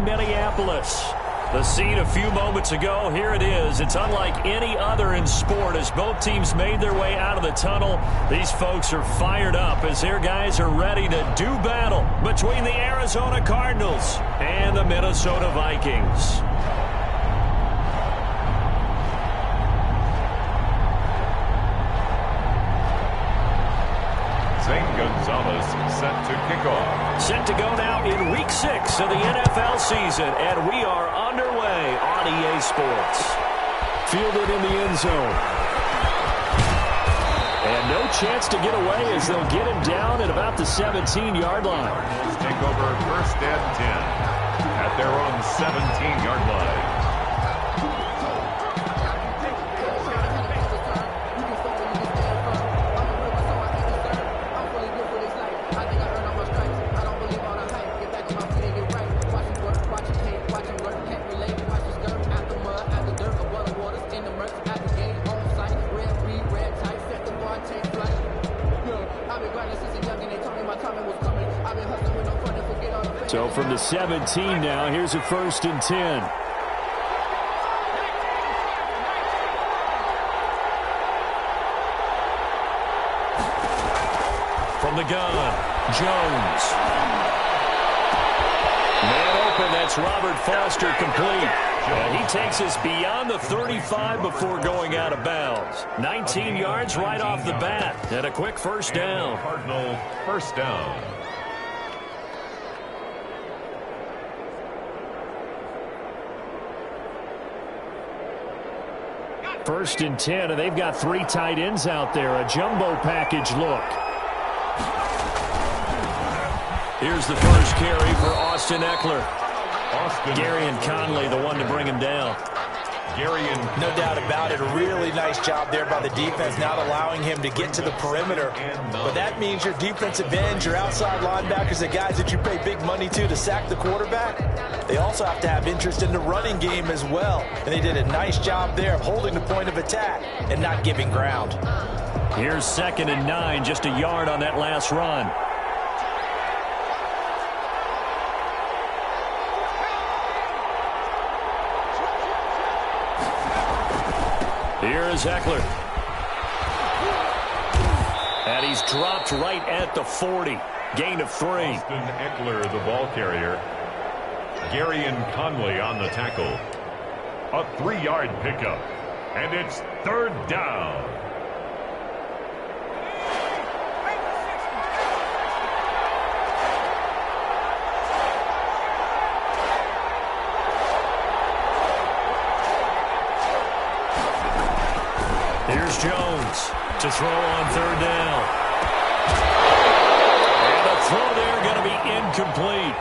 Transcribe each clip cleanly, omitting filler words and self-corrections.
in Minneapolis. The scene a few moments ago, here it is. It's unlike any other in sport as both teams made their way out of the tunnel. These folks are fired up as their guys are ready to do battle between the Arizona Cardinals and the Minnesota Vikings. St. Gonzalez set to kick off. Set to go now in Week 6 of the NFL season, and we are underway on EA Sports. Fielded in the end zone. And no chance to get away as they'll get him down at about the 17-yard line. Let's take over 1st and 10 at their own 17-yard line. So from the 17 now, here's a 1st and 10. From the gun, Jones. Man open, that's Robert Foster complete. And he takes us beyond the 35 before going out of bounds. 19 yards right off the bat, and a quick 1st down. Cardinal 1st down. First and 10, and they've got 3 tight ends out there. A jumbo package look. Here's the first carry for Austin Eckler. Gary and Conley, the one to bring him down. No doubt about it. A really nice job there by the defense, not allowing him to get to the perimeter. But that means your defensive ends, your outside linebackers, the guys that you pay big money to sack the quarterback, they also have to have interest in the running game as well. And they did a nice job there of holding the point of attack and not giving ground. Here's 2nd and 9, just a yard on that last run. Here is Eckler. And he's dropped right at the 40. Gain of 3. Austin Eckler, the ball carrier. Gary and Conley on the tackle. A 3-yard pickup. And it's 3rd down. Here's Jones to throw on 3rd down. And a throw there going to be incomplete.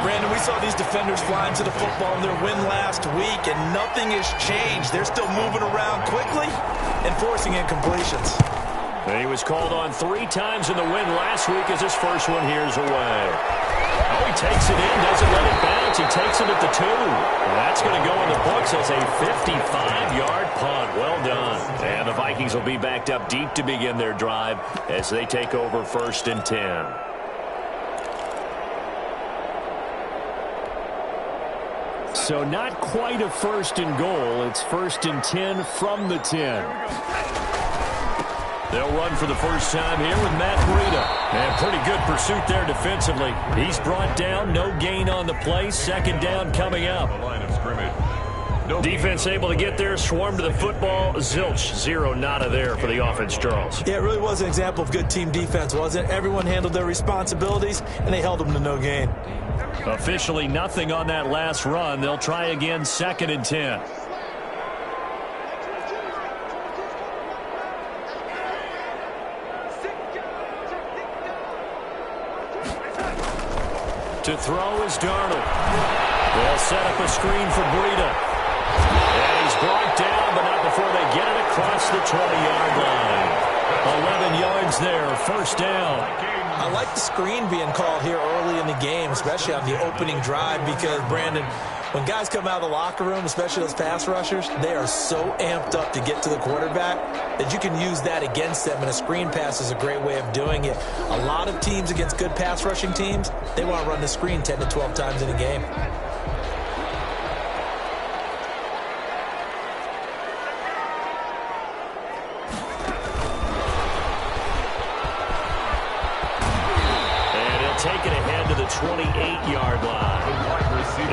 Brandon, we saw these defenders flying to the football in their win last week, and nothing has changed. They're still moving around quickly and forcing incompletions. And he was called on 3 times in the win last week as his first one here's away. Oh, he takes it in, doesn't let it bounce. He takes it at the 2. And that's going to go in the books as a 55-yard punt. Well done. And the Vikings will be backed up deep to begin their drive as they take over 1st and 10. So not quite a 1st and goal. It's 1st and 10 from the 10. They'll run for the first time here with Matt Breida. And pretty good pursuit there defensively. He's brought down, no gain on the play. 2nd down coming up. The line of scrimmage. Defense able to get there, swarm to the football. Zilch, 0 nada there for the offense, Charles. Yeah, it really was an example of good team defense, wasn't it? Everyone handled their responsibilities, and they held them to no gain. Officially nothing on that last run. They'll try again, 2nd and 10. To throw is Darnold. They'll set up a screen for Breida. And he's brought down, but not before they get it across the 20-yard line. 11 yards there, 1st down. I like the screen being called here early in the game, especially on the opening drive, because, Brandon, when guys come out of the locker room, especially those pass rushers, they are so amped up to get to the quarterback that you can use that against them, and a screen pass is a great way of doing it. A lot of teams against good pass rushing teams, they want to run the screen 10 to 12 times in a game.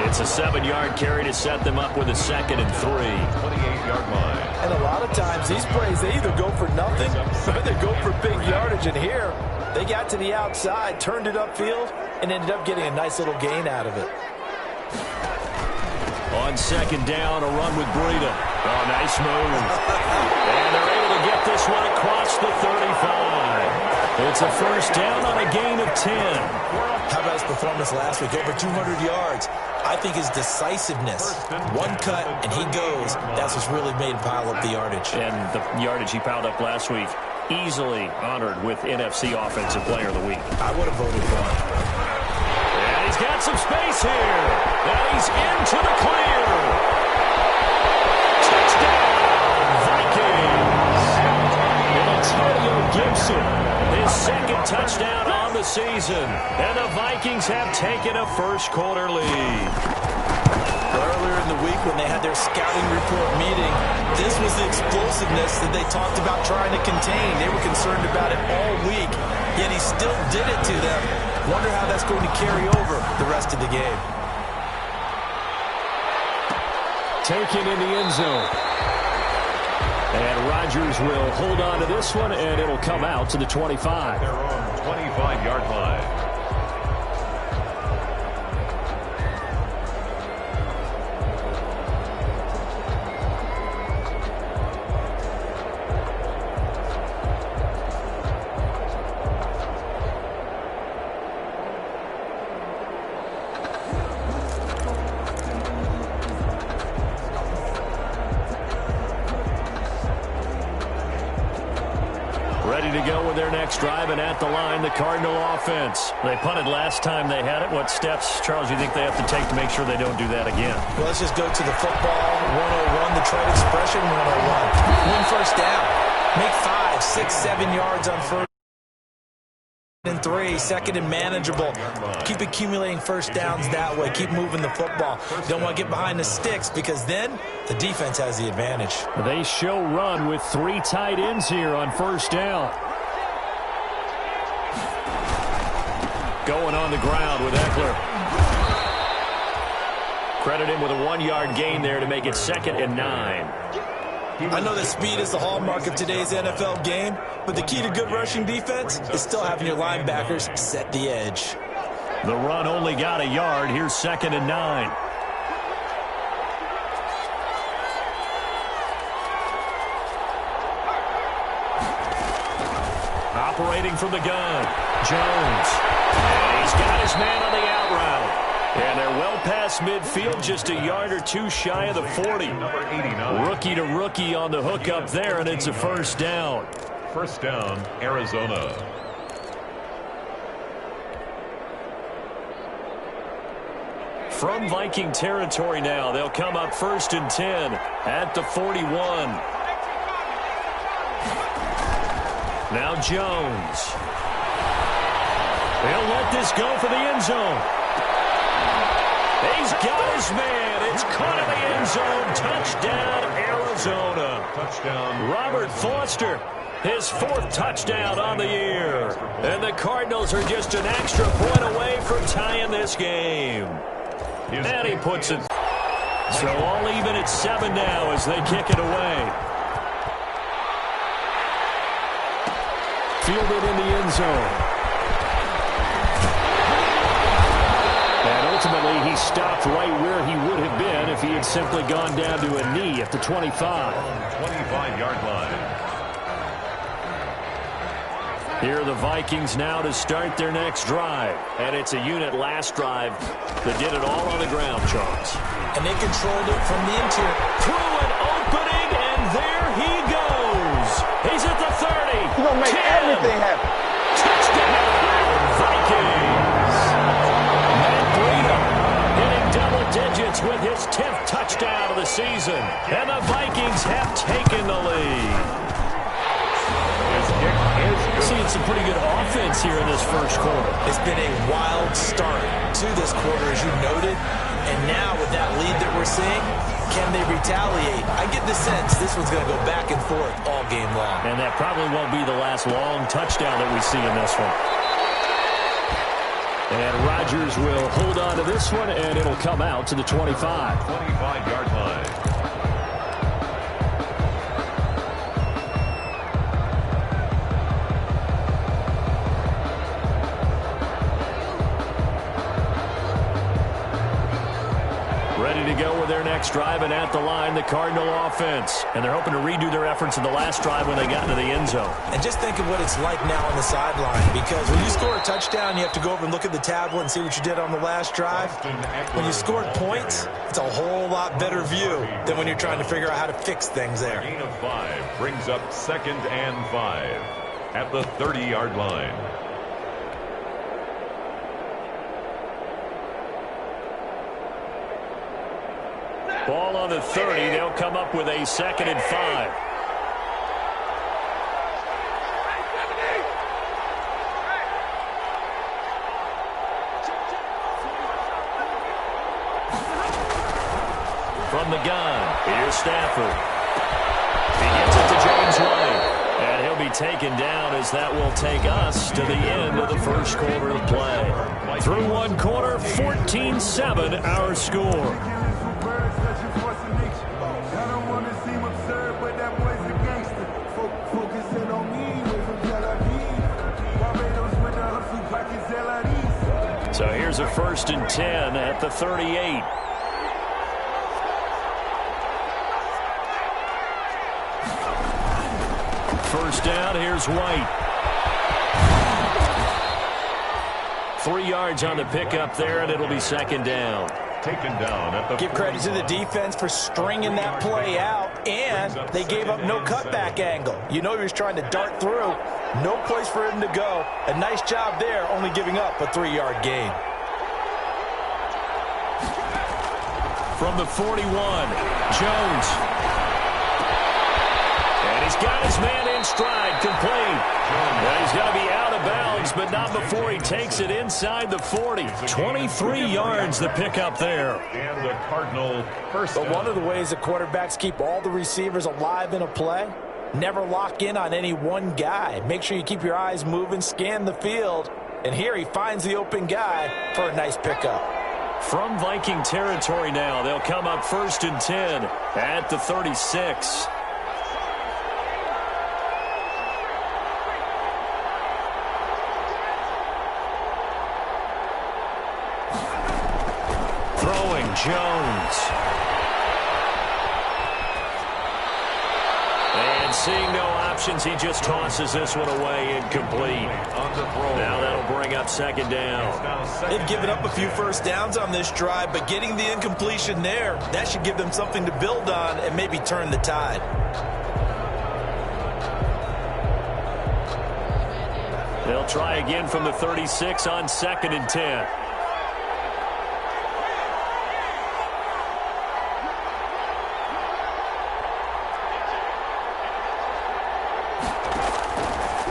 It's a 7-yard carry to set them up with a 2nd and 3. 28-yard line. And a lot of times these plays, they either go for nothing or they go for big yardage. And here, they got to the outside, turned it upfield, and ended up getting a nice little gain out of it. On 2nd down, a run with Breida. Oh, nice move. And they're able to get this one across the 35. It's a 1st down on a gain of 10. How about his performance last week? Over 200 yards. I think his decisiveness. One cut, and he goes. That's what's really made him pile up the yardage. And the yardage he piled up last week, easily honored with NFC Offensive Player of the Week. I would have voted for him. And he's got some space here. And he's into the clear. Touchdown, Vikings. And Antonio Gibson, his 2nd touchdown on the season. And the Vikings have taken a first-quarter lead. Earlier in the week when they had their scouting report meeting, this was the explosiveness that they talked about trying to contain. They were concerned about it all week, yet he still did it to them. Wonder how that's going to carry over the rest of the game. Taken in the end zone. And Rodgers will hold on to this one, and it'll come out to the 25. Their own 25-yard line. Ready to go with their next drive, and at the line, the Cardinal offense. They punted last time they had it. What steps, Charles, you think they have to take to make sure they don't do that again? Well, let's just go to the football 101, the trade expression 101. Win 1st down. Make 5, 6, 7 yards on 1st and 3, 2nd and manageable. Keep accumulating 1st downs that way. Keep moving the football. Don't want to get behind the sticks because then the defense has the advantage. They show run with 3 tight ends here on 1st down. Going on the ground with Eckler. Credit him with a 1-yard gain there to make it 2nd and 9. I know that speed is the hallmark of today's NFL game, but the key to good rushing defense is still having your linebackers set the edge. The run only got a yard. Here's 2nd and 9. Operating from the gun, Jones. And he's got his man on the out route. And they're well past midfield, just a yard or 2 shy of the 40. Number 89. Rookie to rookie on the hook up there, and it's a 1st down. 1st down, Arizona. From Viking territory now, they'll come up 1st and 10 at the 41. Now Jones. They'll let this go for the end zone. He's got his man. It's caught in the end zone. Touchdown, Arizona. Touchdown. Robert Foster, his 4th touchdown on the year. And the Cardinals are just an extra point away from tying this game. And he puts it. So all even at 7 now as they kick it away. Fielded in the end zone. And ultimately, he stopped right where he would have been if he had simply gone down to a knee at the 25. 25-yard line. Here are the Vikings now to start their next drive. And it's a unit last drive that did it all on the ground, Charles. And they controlled it from the interior. Through an opening, and there he goes. He's at the 30. He's going to make 10. everything happen. Touchdown, Vikings. Matt Breida hitting double digits with his 10th touchdown of the season. And the Vikings have taken the lead. Seeing some pretty good offense here in this first quarter. It's been a wild start to this quarter, as you noted. And now with that lead that we're seeing, can they retaliate? I get the sense this one's going to go back and forth all game long. And that probably won't be the last long touchdown that we see in this one. And Rodgers will hold on to this one, and it'll come out to the 25. 25-yard line. Ready to go with their next drive, and at the line, the Cardinal offense. And they're hoping to redo their efforts in the last drive when they got into the end zone. And just think of what it's like now on the sideline, because when you score a touchdown, you have to go over and look at the tablet and see what you did on the last drive. When you scored points, it's a whole lot better view than when you're trying to figure out how to fix things there. Gain of 5 brings up 2nd and 5 at the 30-yard line. Ball on the 30. They'll come up with a 2nd and 5. From the gun, here's Stafford. He gets it to James White. And he'll be taken down as that will take us to the end of the first quarter of play. Through one quarter, 14-7 our score. So here's a 1st and 10 at the 38. First down, here's White. 3 yards on the pickup there, and it'll be 2nd down. Taken down at the Give credit to the defense for stringing that play out, and they gave up no cutback angle. You know he was trying to dart through. No place for him to go. A nice job there, only giving up a 3-yard gain. From the 41, Jones. And he's got his man in stride, complete. And he's going to be out of bounds, but not before he takes it inside the 40. 23 yards the pickup there. And the Cardinal first down. But one of the ways the quarterbacks keep all the receivers alive in a play, never lock in on any one guy. Make sure you keep your eyes moving, scan the field. And here he finds the open guy for a nice pickup. From Viking territory now, they'll come up 1st and 10 at the 36. Throwing Jones. And seeing no options, he just tosses this one away, incomplete. Now that'll bring up 2nd down. They've given up a few first downs on this drive, but getting the incompletion there, that should give them something to build on and maybe turn the tide. They'll try again from the 36 on 2nd and 10.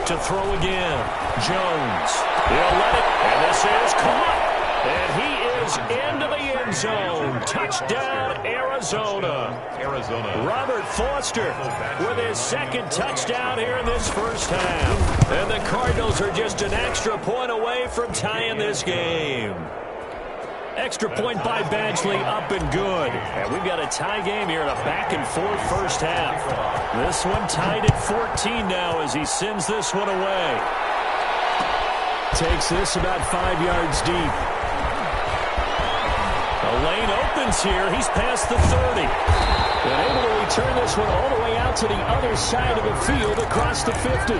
To throw again, Jones. He'll let it, and this is caught. And he is into the end zone. Touchdown, Arizona. Robert Foster with his 2nd touchdown here in this first half. And the Cardinals are just an extra point away from tying this game. Extra point by Badgley, up and good. And we've got a tie game here in a back-and-forth first half. This one tied at 14 now as he sends this one away. Takes this about 5 yards deep. The lane opens here. He's past the 30. And able to return this one all the way out to the other side of the field across the 50.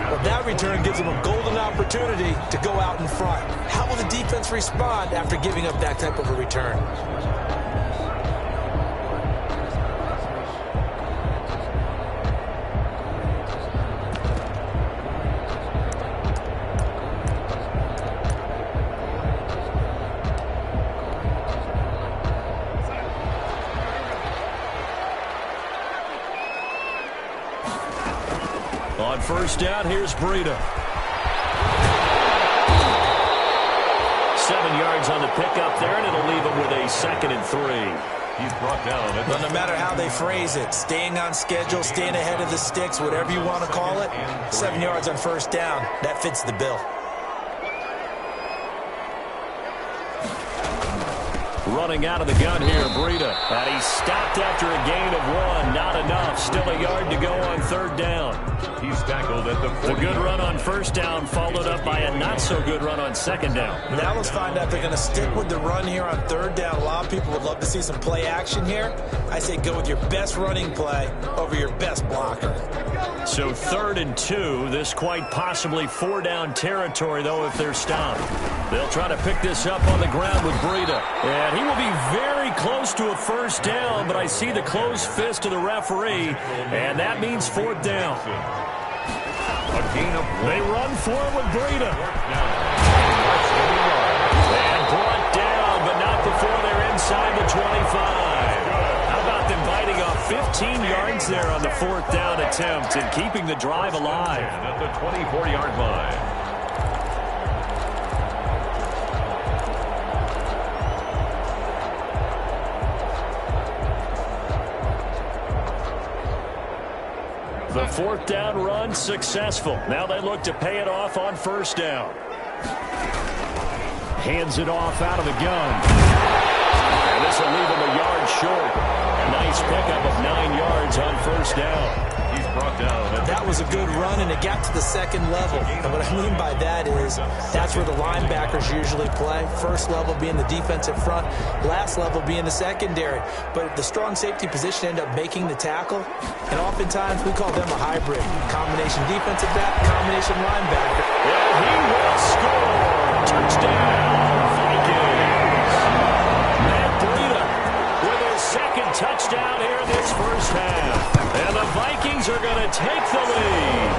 But that return gives them a golden opportunity to go out in front. How will the defense respond after giving up that type of a return? On first down, here's Breida. 7 yards on the pickup there, and it'll leave him with a 2nd and 3. He's brought down. But no matter how they phrase it, staying on schedule, staying ahead of the sticks, whatever you want to call it, 7 yards on first down, that fits the bill. Running out of the gun here, Breida. And he stopped after a gain of 1. Not enough. Still a yard to go on third down. He's tackled at the 40. The good run on first down followed up by a not-so-good run on second down. Now let's find out if they're going to stick with the run here on third down. A lot of people would love to see some play action here. I say go with your best running play over your best blocker. So 3rd and 2. This quite possibly 4-down territory, though, if they're stopped. They'll try to pick this up on the ground with Breida. And he will be very close to a first down, but I see the closed fist of the referee, and that means 4th down. A gain of 1. They run for it with Breida. And brought down, but not before they're inside the 25. How about them biting off 15 yards there on the 4th down attempt and keeping the drive alive? At the 24-yard line. The 4th down run successful. Now they look to pay it off on first down. Hands it off out of the gun. And this will leave him a yard short. A nice pickup of 9 yards on first down. He's brought down. That was a good run, and it got to the second level. And what I mean by that is that's where the linebackers usually play. First level being the defensive front, last level being the secondary. But the strong safety position ended up making the tackle, and oftentimes we call them a hybrid. Combination defensive back, combination linebacker. And he will score. Touchdown, Vikings. Matt Breida with his second touchdown here in this first half. And the Vikings are going to take the lead.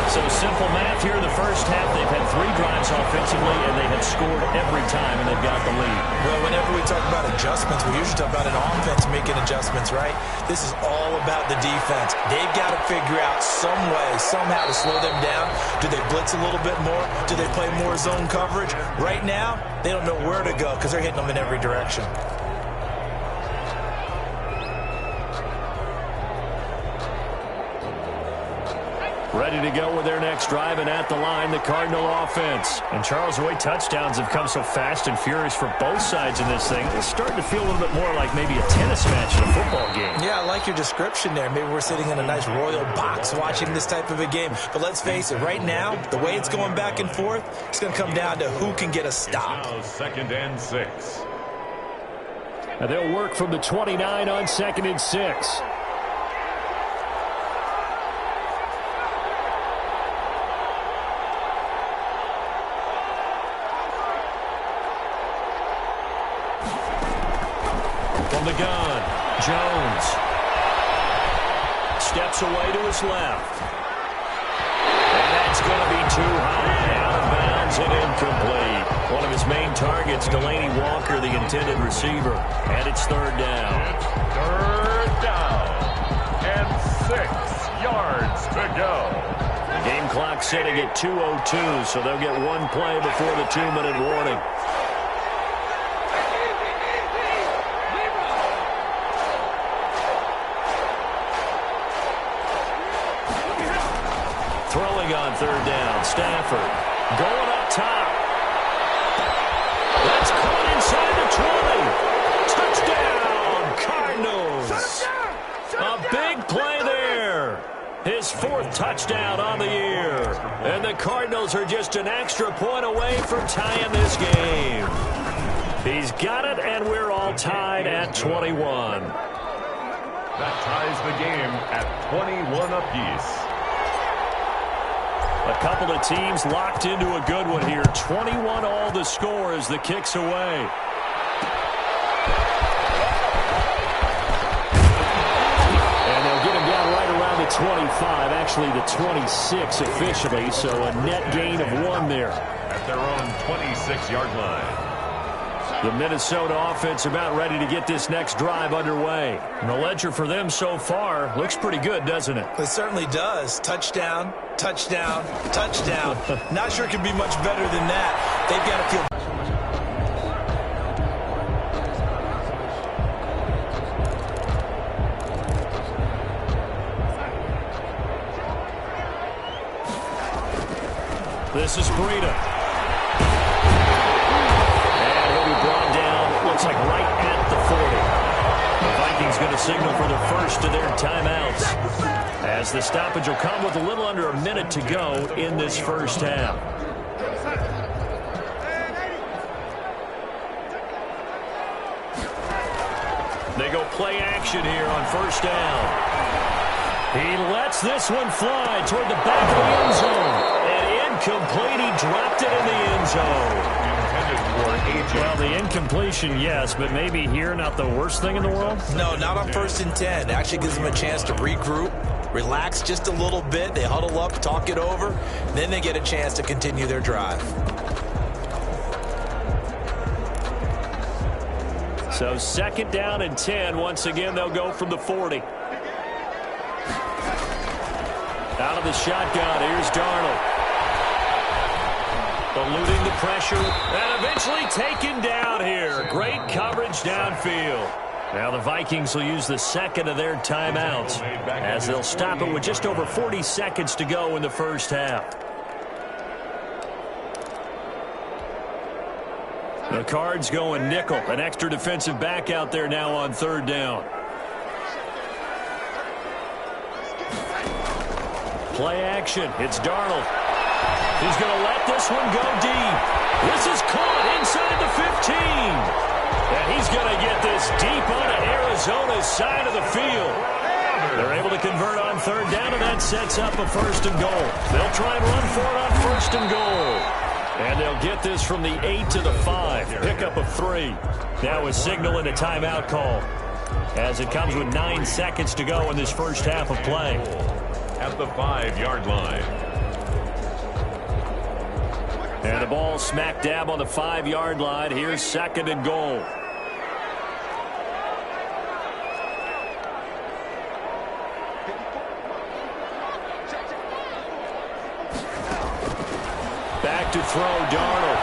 So simple math here in the first half. They've had 3 drives offensively, and they have scored every time, and they've got the lead. Well, whenever we talk about adjustments, we usually talk about an offense making adjustments, right? This is all about the defense. They've got to figure out some way, somehow to slow them down. Do they blitz a little bit more? Do they play more zone coverage? Right now, they don't know where to go because they're hitting them in every direction. Ready to go with their next drive, and at the line, the Cardinal offense. And Charles, the way touchdowns have come so fast and furious for both sides in this thing, it's starting to feel a little bit more like maybe a tennis match in a football game. Yeah, I like your description there. Maybe we're sitting in a nice royal box watching this type of a game. But let's face it, right now, the way it's going back and forth, it's going to come down to who can get a stop. Now 2nd and 6. And they'll work from the 29 on 2nd and 6. From the gun, Jones steps away to his left. And that's going to be too high, out of bounds and incomplete. One of his main targets, Delaney Walker, the intended receiver. And it's 3rd down. It's 3rd down. And 6 yards to go. The game clock sitting at 2:02, so they'll get 1 play before the 2-minute warning. Throwing on 3rd down, Stafford going up top. That's caught inside the 20. Touchdown, Cardinals. A big play there. His 4th touchdown on the year. And the Cardinals are just an extra point away from tying this game. He's got it, and we're all tied at 21. That ties the game at 21 apiece. A couple of teams locked into a good one here. 21 all the score as the kick's away. And they'll get him down right around the 25, actually the 26 officially, so a net gain of 1 there. At their own 26-yard line. The Minnesota offense about ready to get this next drive underway. And the ledger for them so far looks pretty good, doesn't it? It certainly does. Touchdown, touchdown, touchdown. Not sure it can be much better than that. They've got to feel... This is Breida. And he'll be brought down, looks looks like right at the 40. The Vikings going to signal for the first of their timeouts, as the stoppage will come with a little under a minute to go in this first half. They go play action here on first down. He lets this one fly toward the back of the end zone. And incomplete. He dropped it in the end zone. Well, the incompletion, yes, but maybe here not the worst thing in the world? No, not on 1st and 10. Actually gives them a chance to regroup, relax just a little bit. They huddle up, talk it over. Then they get a chance to continue their drive. So 2nd down and 10. Once again, they'll go from the 40. Out of the shotgun, here's Darnold. Eluding the pressure, and eventually taken down here. Great coverage downfield. Now the Vikings will use the second of their timeouts, as they'll stop it with just over 40 seconds to go in the first half. The Cards going nickel, an extra defensive back out there now on 3rd down. Play action, it's Darnold. He's going to let this one go deep. This is caught inside the 15. And he's going to get this deep onto Arizona's side of the field. They're able to convert on 3rd down, and that sets up a 1st and goal. They'll try and run for it on 1st and goal. And they'll get this from the 8 to the 5. Pickup of 3. Now a signal and a timeout call, as it comes with 9 seconds to go in this first half of play. At the 5-yard line. And the ball smack dab on the 5-yard line. Here's 2nd and goal. Back to throw, Darnold.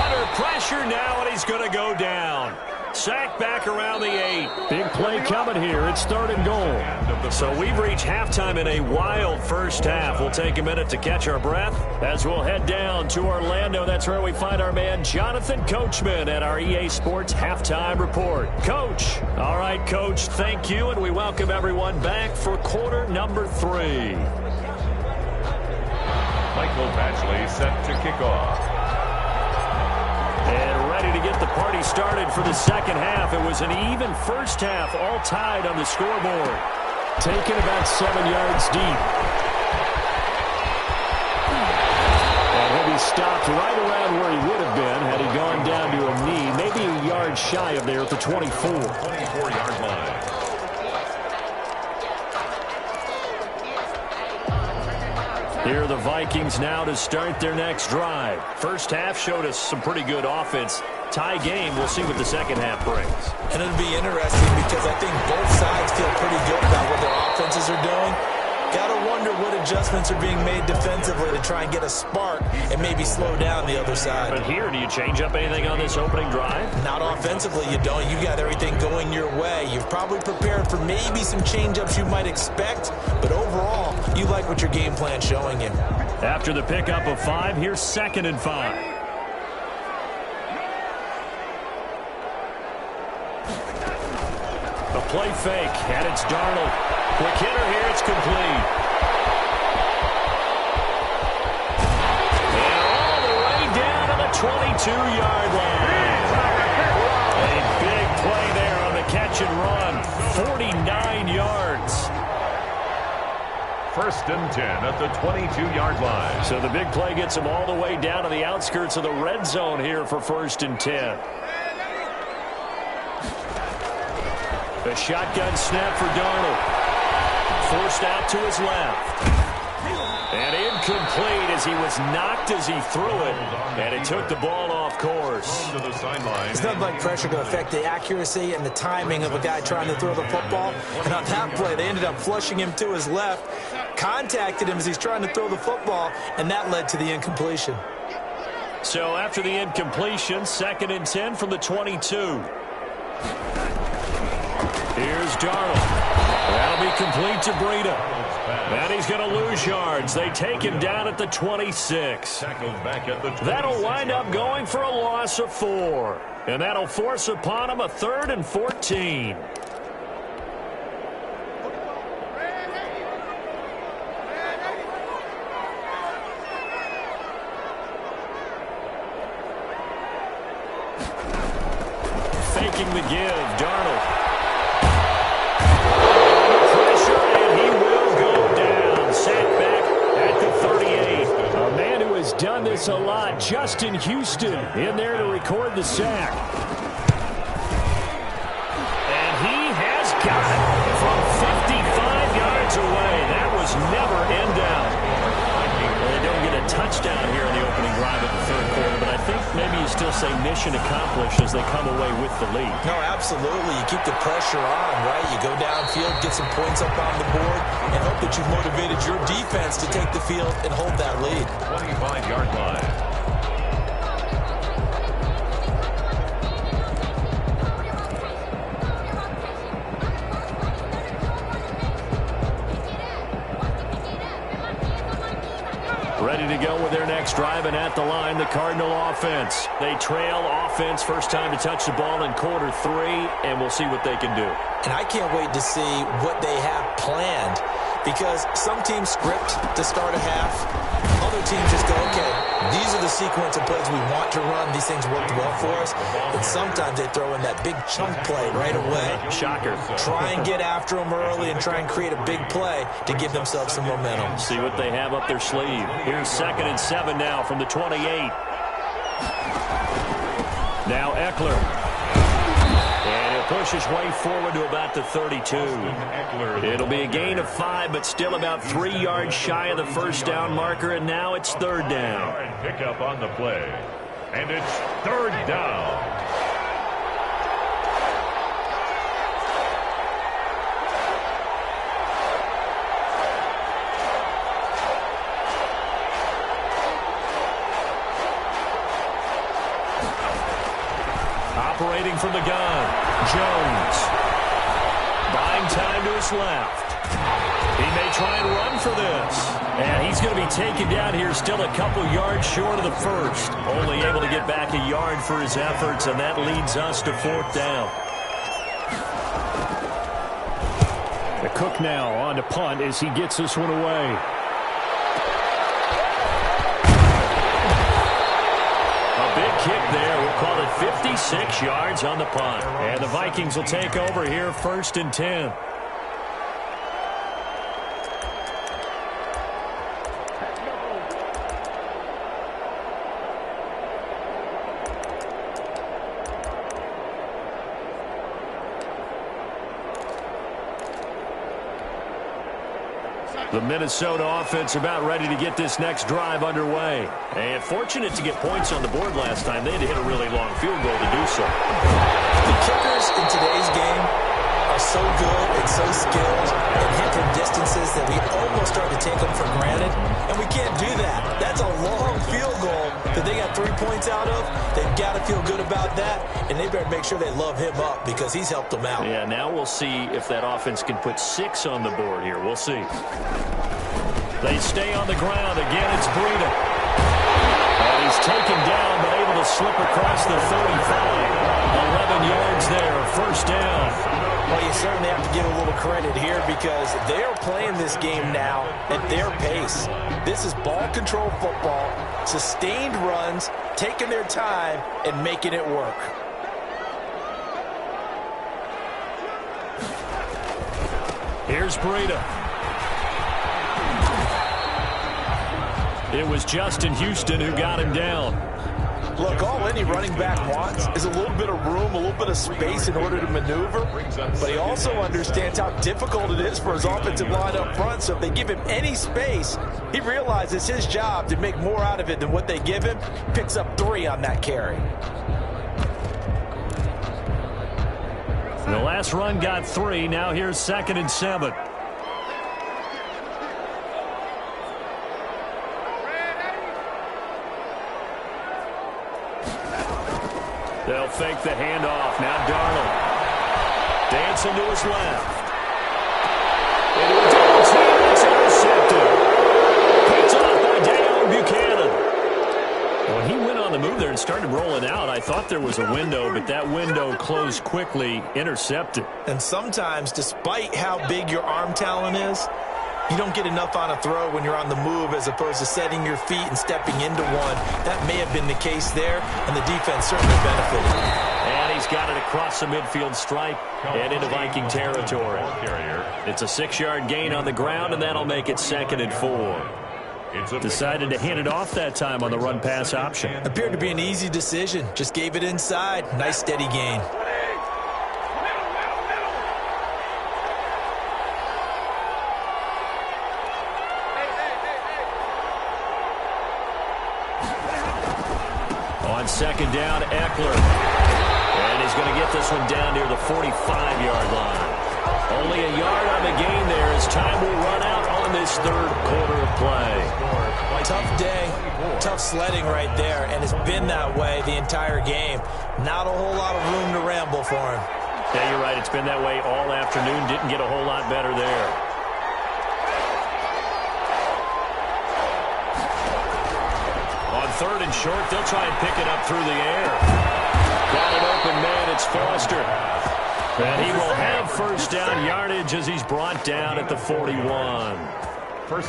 Under pressure now, and he's going to go down. Sacked back around the 8. Big play coming here. It's 3rd and goal. So we've reached halftime in a wild first half. We'll take a minute to catch our breath as we'll head down to Orlando. That's where we find our man Jonathan Coachman at our EA Sports Halftime Report. Coach. All right, Coach, thank you, and we welcome everyone back for quarter number 3. Michael Batchley set to kick off. And ready to get the party started for the second half. It was an even first half, all tied on the scoreboard. Taken about 7 yards deep. And he'll be stopped right around where he would have been had he gone down to a knee, maybe a yard shy of there at the 24. 24-yard line. Here are the Vikings now to start their next drive. First half showed us some pretty good offense. Tie game, we'll see what the second half brings. And it'll be interesting because I think both sides feel pretty good about what their offenses are doing. Got to wonder what adjustments are being made defensively to try and get a spark and maybe slow down the other side. But here, do you change up anything on this opening drive? Not offensively, you don't. You got everything going your way. You've probably prepared for maybe some change-ups you might expect, but overall, you like what your game plan's showing you. After the pickup of 5, here's 2nd and 5. A play fake, and it's Darnold. Quick hitter here, it's complete. And all the way down to the 22-yard line. A big play there on the catch and run. 49 yards. 1st and 10 at the 22-yard line. So the big play gets them all the way down to the outskirts of the red zone here for 1st and 10. A shotgun snap for Darnold. Forced out to his left. And incomplete as he was knocked as he threw it. And it took the ball off course. It's nothing like pressure to affect the accuracy and the timing of a guy trying to throw the football. And on that play, they ended up flushing him to his left. Contacted him as he's trying to throw the football. And that led to the incompletion. So after the incompletion, 2nd and 10 from the 22. Here's Darnold. That'll be complete to Breida. And he's going to lose yards. They take him down at the 26. That'll wind up going for a loss of 4. And that'll force upon him a 3rd and 14. Faking the give, Darnold. Pressure, and he will go down. Sacked back at the 38. A man who has done this a lot, Justin Houston, in there to record the sack. And he has got it from 55 yards away. That was never in doubt. Well, they don't get a touchdown here in the opening drive of the 3rd quarter, but I think maybe you still say mission accomplished as they come away with the lead. No, absolutely. You keep the pressure on, right? You go downfield, get some points up on the board, and hope that you've motivated your defense to take the field and hold that lead. 25-yard line. Ready to go with their next drive, and at the line, the Cardinal offense. They trail offense, first time to touch the ball in quarter 3, and we'll see what they can do. And I can't wait to see what they have planned, because some teams script to start a half. Other teams just go, okay, these are the sequence of plays we want to run. These things worked well for us. And sometimes they throw in that big chunk play right away. Shocker. Try and get after them early and try and create a big play to give themselves some momentum. See what they have up their sleeve. Here's 2nd and 7 now from the 28. Now Eckler. And he'll push his way forward to about the 32. It'll be a gain of 5, but still about 3 yards shy of the first down marker, and now it's 3rd down. Pick up on the play. And it's 3rd down. Operating from the gun, Jones. Buying time to his left. He may try and run for this. And he's going to be taken down here still a couple yards short of the first. Only able to get back a yard for his efforts, and that leads us to 4th down. The Cook now on to punt as he gets this one away. Big kick there. We'll call it 56 yards on the punt. And the Vikings will take over here 1st and 10. The Minnesota offense about ready to get this next drive underway. And fortunate to get points on the board last time. They had to hit a really long field goal to do so. The kickers in today's game are so good and so skilled and hit from distances that we almost start to take them for granted. And we can't do that. That's a long field goal that they got 3 points out of. They've got to feel good about that. And they better make sure they love him up because he's helped them out. Yeah, now we'll see if that offense can put 6 on the board here. We'll see. They stay on the ground. Again, it's Breida. And he's taken down, but able to slip across the 35. 11 yards there, 1st down. Well, you certainly have to give a little credit here because they're playing this game now at their pace. This is ball control football, sustained runs, taking their time, and making it work. Here's Breida. It was Justin Houston who got him down. Look, all any running back wants is a little bit of room, a little bit of space in order to maneuver. But he also understands how difficult it is for his offensive line up front. So if they give him any space, he realizes his job to make more out of it than what they give him. Picks up 3 on that carry. The last run got 3. Now here's 2nd and 7. They'll fake the handoff. Now Darnold. Dancing to his left. Into a double team. It's on the move there and started rolling out. I thought there was a window, but that window closed quickly, intercepted. And sometimes, despite how big your arm talent is, you don't get enough on a throw when you're on the move as opposed to setting your feet and stepping into one. That may have been the case there, and the defense certainly benefited. And he's got it across the midfield stripe and into Viking territory. It's a 6-yard gain on the ground, and that'll make it 2nd and 4. Decided to hand it off that time on the run-pass option. Appeared to be an easy decision. Just gave it inside. Nice, steady gain. On 2nd down, Eckler. And he's going to get this one down near the 45-yard line. Only a yard on the gain there as time will run out on this 3rd quarter of play. Tough day, tough sledding right there, and it's been that way the entire game. Not a whole lot of room to ramble for him. Yeah, you're right. It's been that way all afternoon. Didn't get a whole lot better there. On 3rd and short, they'll try and pick it up through the air. Got an open man. It's Foster. And he will have 1st down yardage as he's brought down at the 41.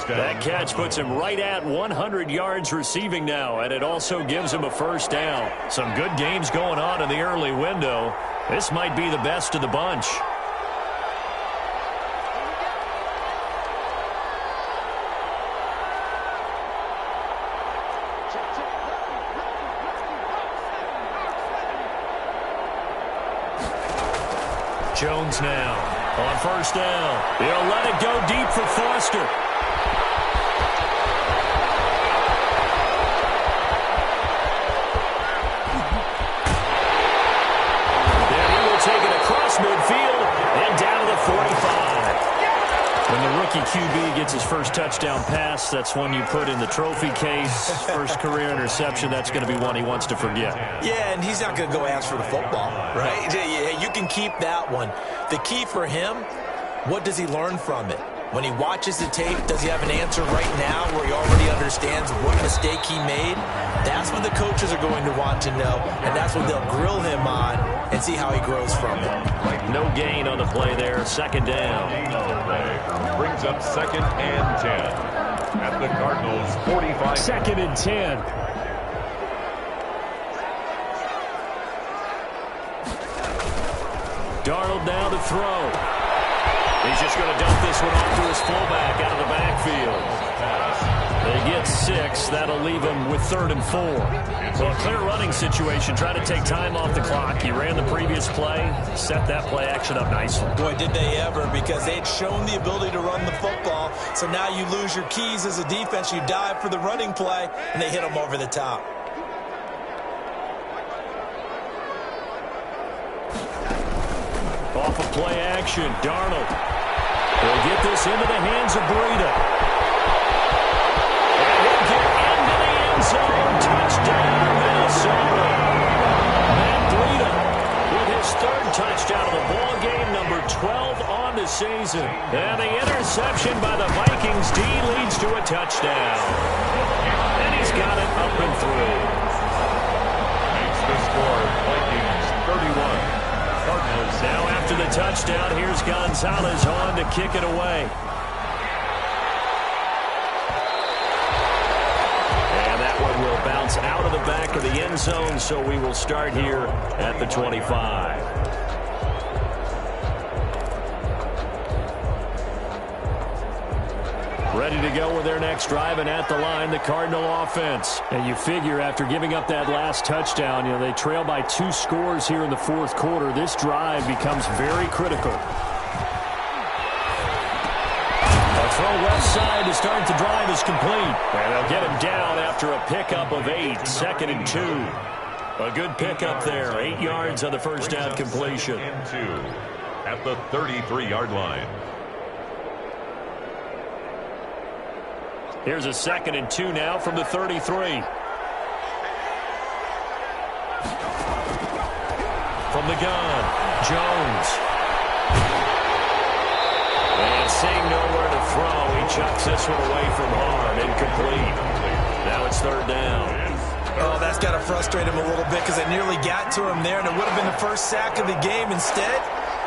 That catch puts him right at 100 yards receiving now, and it also gives him a 1st down. Some good games going on in the early window. This might be the best of the bunch. Jones now on 1st down. He'll let it go deep for Foster. Take it across midfield and down to the 45. When the rookie QB gets his first touchdown pass, that's one you put in the trophy case. First career interception, that's going to be one he wants to forget. Yeah, and he's not going to go ask for the football, right? You can keep that one. The key for him, what does he learn from it? When he watches the tape, does he have an answer right now where he already understands what mistake he made? That's what the coaches are going to want to know, and that's what they'll grill him on and see how he grows from it. No gain on the play there, 2nd down. Brings up 2nd and 10 at the Cardinals' 45. 2nd and 10. Darnold now to throw. He's just going to dump this one off to his fullback out of the backfield. They get 6. That'll leave him with 3rd and 4. So a clear running situation. Try to take time off the clock. He ran the previous play, set that play action up nicely. Boy, did they ever, because they'd shown the ability to run the football. So now you lose your keys as a defense. You dive for the running play, and they hit him over the top. Off of play action, Darnold will get this into the hands of Breida. And he'll get into the end zone. Touchdown, Minnesota. Matt Breida with his 3rd touchdown of the ball game, number 12 on the season. And the interception by the Vikings D leads to a touchdown. And he's got it up and through. Makes the score Vikings 31. Cardinals. Now after the touchdown, here's Gonzalez on to kick it away. And that one will bounce out of the back of the end zone, so we will start here at the 25. Ready to go with their next drive, and at the line, the Cardinal offense. And you figure after giving up that last touchdown, they trail by 2 scores here in the 4th quarter. This drive becomes very critical. A throw left side to start the drive is complete. And they'll get him down after a pickup of 8, 2nd and 2. A good pickup there, 8 yards on the 1st down completion. And 2 at the 33-yard line. Here's a 2nd and 2 now from the 33. From the gun, Jones. And seeing nowhere to throw, he chucks this one away from harm. Incomplete. Now it's 3rd down. Oh, that's got to frustrate him a little bit because they nearly got to him there, and it would have been the first sack of the game. Instead,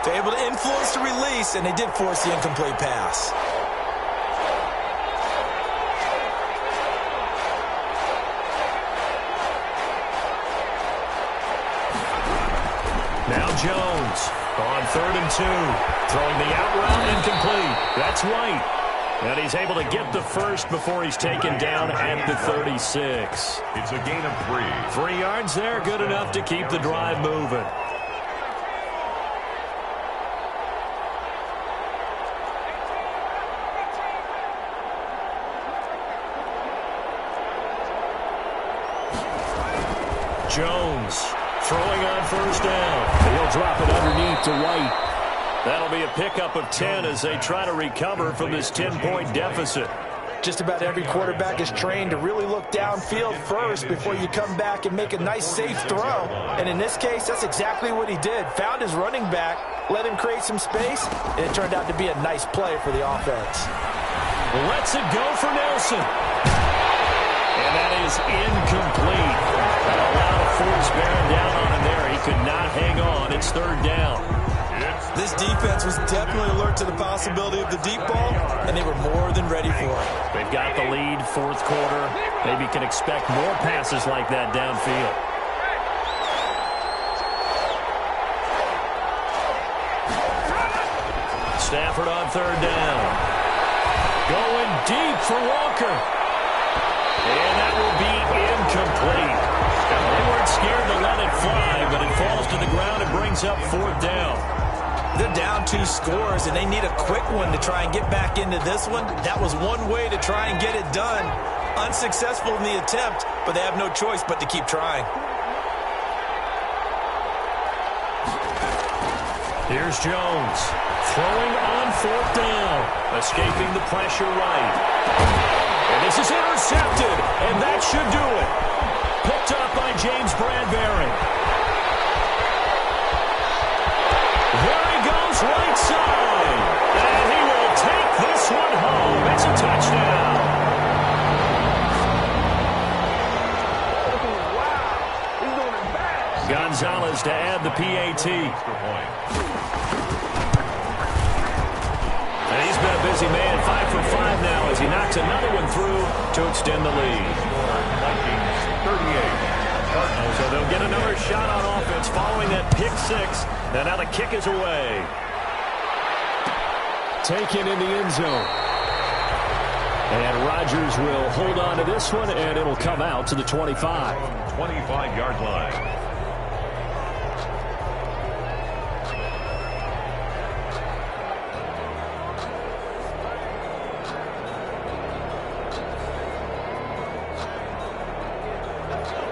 they're able to influence the release, and they did force the incomplete pass. Now Jones on 3rd and 2. Throwing the out route incomplete. That's White. And he's able to get the first before he's taken down at the 36. It's a gain of 3. 3 yards there, good enough to keep the drive moving. Jones throwing on 1st down. He'll drop it underneath to White. That'll be a pickup of 10 as they try to recover from this 10-point deficit. Just about every quarterback is trained to really look downfield first before you come back and make a nice, safe throw. And in this case, that's exactly what he did. Found his running back, let him create some space, and it turned out to be a nice play for the offense. Lets it go for Nelson. And that is incomplete. That allowed a force bearing down on him there. He could not hang on. It's 3rd down. This defense was definitely alert to the possibility of the deep ball, and they were more than ready for it. They've got the lead, 4th quarter. Maybe can expect more passes like that downfield. Stafford on 3rd down. Going deep for Walker. And that will be incomplete. They weren't scared to let it fly, but it falls to the ground and brings up 4th down. They're down 2 scores, and they need a quick one to try and get back into this one. That was one way to try and get it done. Unsuccessful in the attempt, but they have no choice but to keep trying. Here's Jones. Throwing on 4th down. Escaping the pressure right. And this is intercepted, and that should do it. Picked up by James Bradbury. There he goes, right side. And he will take this one home. It's a touchdown. Wow, he's doing it bad. Gonzalez to add the PAT. And he's been a busy man, 5 for 5 now as he knocks another one through to extend the lead. Vikings 38. So they'll get another shot on offense following that pick 6. And now the kick is away. Taken in the end zone. And Rodgers will hold on to this one, and it'll come out to the 25. 25-yard line.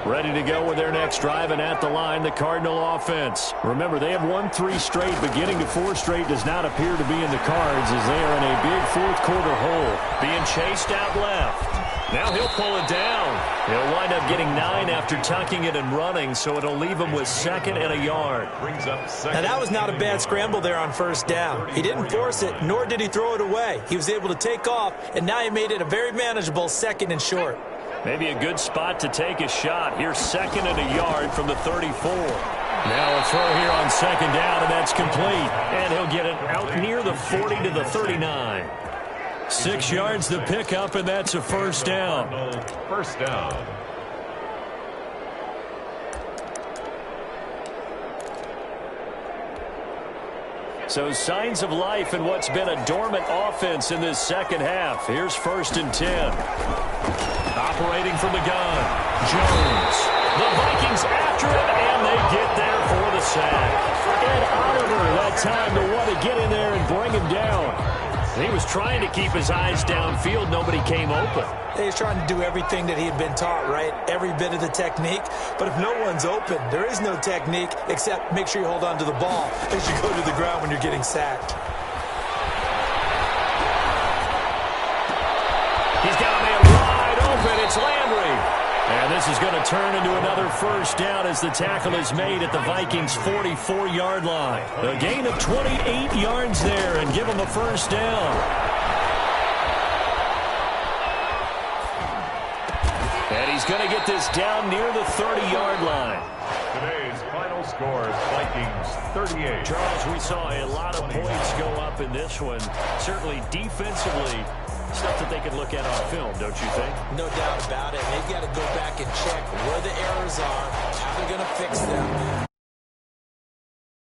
Ready to go with their next drive, and at the line, the Cardinal offense. Remember, they have won 3 straight, but getting to 4 straight does not appear to be in the cards as they are in a big 4th quarter hole. Being chased out left. Now he'll pull it down. He'll wind up getting 9 after tucking it and running, so it'll leave him with 2nd and a yard. Brings up 2nd. Now, that was not a bad scramble there on 1st down. He didn't force it, nor did he throw it away. He was able to take off, and now he made it a very manageable 2nd and short. Maybe a good spot to take a shot. Here's 2nd and a yard from the 34. Now a throw here on 2nd down, and that's complete. And he'll get it out near the 40 to the 39. 6 yards the pickup, and that's a 1st down. 1st down. So signs of life in what's been a dormant offense in this 2nd half. Here's 1st and 10. Operating from the gun, Jones. The Vikings after it, and they get there for the sack. And Oliver that time to want to get in there and bring him down. He was trying to keep his eyes downfield. Nobody came open. He's trying to do everything that he had been taught, right? Every bit of the technique. But if no one's open, there is no technique except make sure you hold on to the ball as you go to the ground when you're getting sacked. He's got a man wide open. It's Landry. And this is going to turn into another 1st down as the tackle is made at the Vikings' 44-yard line. A gain of 28 yards there and give them a 1st down. And he's going to get this down near the 30-yard line. Today's final score, Vikings 38. Charles, we saw a lot of points go up in this one. Certainly defensively, stuff that they could look at on film, don't you think? No doubt about it. They've got to go back and check where the errors are, how they're going to fix them.